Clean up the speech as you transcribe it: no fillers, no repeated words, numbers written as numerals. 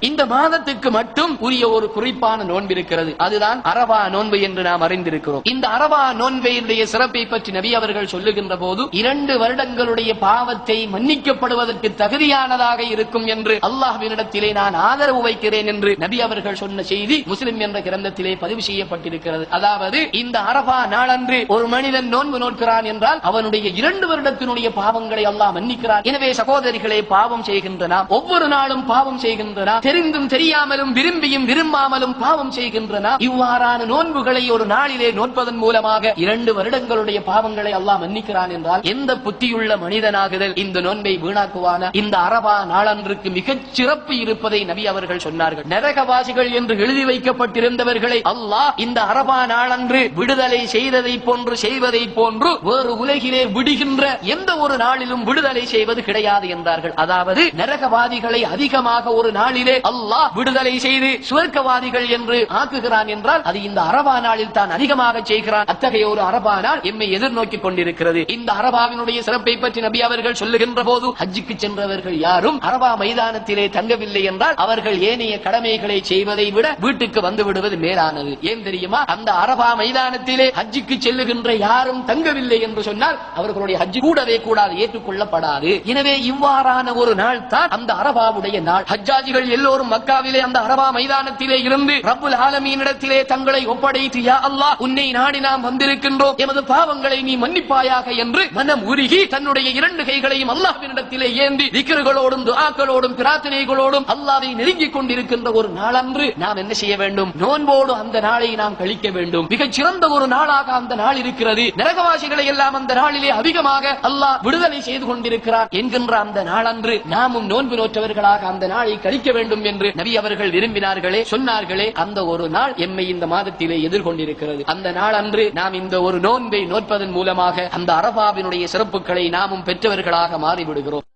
இந்த மாதத்துக்கு மட்டும் உரிய ஒரு குறிப்பான நோன்பு இருக்கிறது. அதுதான் அரபா நோன்பு என்று நாம் அறிந்திருக்கிறோம். இந்த அரபா நோன்பையுடைய சிறப்பை பற்றி நபி அவர்கள் சொல்லுகின்ற போது 2 வருடங்களுடைய பாவத்தை மன்னிக்கப்படுவதற்கு தகுதியானதாக இருக்கும் என்று அல்லாஹ்வினிடத்திலே நான் ஆதரவு வைக்கிறேன் என்று நபி அவர்கள் சொன்ன செய்தி முஸ்லிம் என்ற கிரந்தத்திலே பதிவு செய்யப்பட்டிருக்கிறது. அதாவது இந்த அரபா நாளன்று ஒரு மனிதன் நோன்பு நோக்கிறான் என்றால் அவனுடைய 2 வருடத்தினுடைய பாவங்களை அல்லாஹ் மன்னிக்கிறான். எனவே சகோதரிகளே, பாவம் செய்கின்ற நாம், ஒவ்வொரு நாளும் பாவம் செய்கின்ற நாம், தெரிந்தும் தெரியாமலும் விரும்பியும் விரும்பாமலும் பாவம் செய்கின்றன. இவ்வாறான நோன்புகளை ஒரு நாளிலே நோற்பதன் மூலமாக 2 வருடங்களுடைய பாவங்களை அல்லாஹ் மன்னிக்கிறான் என்றால் எந்த புத்தியுள்ள மனிதனாகுதல் இந்த நோன்பை வீணாக்குவான? இந்த அரபா நாளன்றுக்கு மிகச் சிறப்பு இருப்பதை நபி அவர்கள் சொன்னார்கள். நரகவாசிகள் என்று எழுதி வைக்கப்பட்டிருந்தவர்களை அல்லாஹ் இந்த அரபா நாளன்று விடுதலை செய்ததை போன்று செய்வதை போன்று வேறு உலகிலே விடுகின்ற எந்த ஒரு நாளிலும் விடுதலை செய்வது கிடையாது என்றார்கள். அதாவது நரகவாதிகளை அதிகமாக ஒரு நாளிலே அல்லாஹ் விடுதலை செய்து சுவர்க்கவாதிகள் என்று ஆக்குகிறான் என்றால் அது இந்த அரபா நாளில் தான் அதிகமாக செய்கிறான். அத்தகைய ஒரு அரபா நாள் எம்மை எதிர்நோக்கிக் கொண்டிருக்கிறது. இந்த அரபாவினுடைய சிறப்பை பற்றி நபி அவர்கள் சொல்லுகின்ற போது ஹஜ்ஜுக்கு சென்றவர்கள் யாரும் அரபா மைதானத்திலே தங்கவில்லை என்றால் அவர்கள் ஏனைய கடமைகளை செய்வதை விட வீட்டுக்கு வந்து விடுவது மேலானது. ஏன் தெரியுமா? அந்த அரபா மைதானத்திலே ஹஜ்ஜுக்கு செல்லுகின்ற யாரும் தங்கவில்லை என்று சொன்னால் அவர்களுடைய ஹஜ் கூடவே கூடாது, ஏற்றுக்கொள்ளப்படாது. எனவே இவ்வாறான ஒரு நாள் தான் அந்த அரபாவுடைய நாள். ஹஜ்ஜாஜிகள் எல்லோரும் மக்காவிலே அந்த அரபா மைதானத்திலே இருந்து ரப்புல் ஆலமீனிடத்திலே தங்களை ஒப்படைத்து, யா அல்லாஹ், உன்னை நாடி நாம் வந்திருக்கின்றோம், எமது பாவங்களை நீ மன்னிப்பாயாக என்று மனம் உருகி தன்னுடைய 2 கைகளையும் அல்லாஹ்வினிடத்திலே ஏந்தி திக்ருகளோடும் துஆக்களோடும் பிரார்த்தனைகளோடும் அல்லாஹ்வை நெருங்கிக் கொண்டிருக்கின்ற ஒரு நாளன்று நாம் என்ன செய்ய வேண்டும்? நோன்போடு அந்த நாளை நாம் கழிக்க வேண்டும். மிகச் சிறந்த ஒரு நாளாக அந்த நாள் இருக்கிறது. நரகவாசிகளை எல்லாம் அந்த நாளிலே அதிகமாக அல்லாஹ் விடுதலை செய்து கொண்டிருக்கிறார் என்கின்ற அந்த நாளன்று நாமும் நோன்பு நோற்றவர்களாக அந்த நாளை கழிக்க வேண்டும் என்று நபி அவர்கள் விரும்பினார்களே, சொன்னார்களே. அந்த ஒரு நாள் எம்மை இந்த மாதத்திலே எதிர்கொண்டிருக்கிறது. அந்த நாள் அன்று நாம் இந்த ஒரு நோன்பை நோற்பதன் மூலமாக அந்த அரபாவினுடைய சிறப்புகளை நாமும் பெற்றவர்களாக மாறிவிடுகிறோம்.